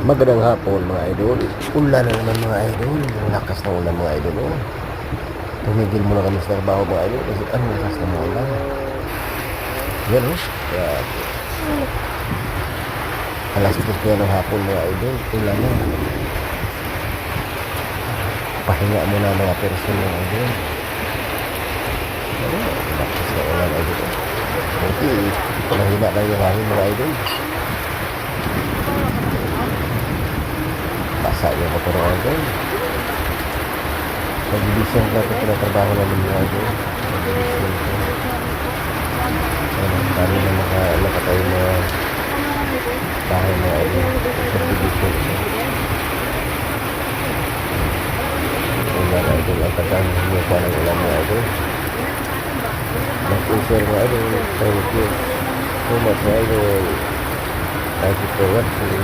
Magandang hapon mga idol. Ulan na naman mga idol. Ang lakas ng ulan mga idol. Oh. Tumigil muna kami sa trabaho mga idol kasi ang lakas ng mga ulan. Yan o. Grabe. Alas 2 na ng hapon mga idol. Ulan na. Pahinga muna mga person mga idol. Lakas ng ulan idol. Okay. Mahina lang yung hangin mga idol. Basa yung motor mga idol. Nag-ibisyon ko ito pinatrabaho namin mga idol. Nag-ibisyon ko. Dami na nakatayo mga bahay mga idol. Nag-ibisyon ko. Ulan idol. Ang tagang humupa ng ulan mga idol. Mag-user mga idol. Thank you so much mga idol. Thank you for watching.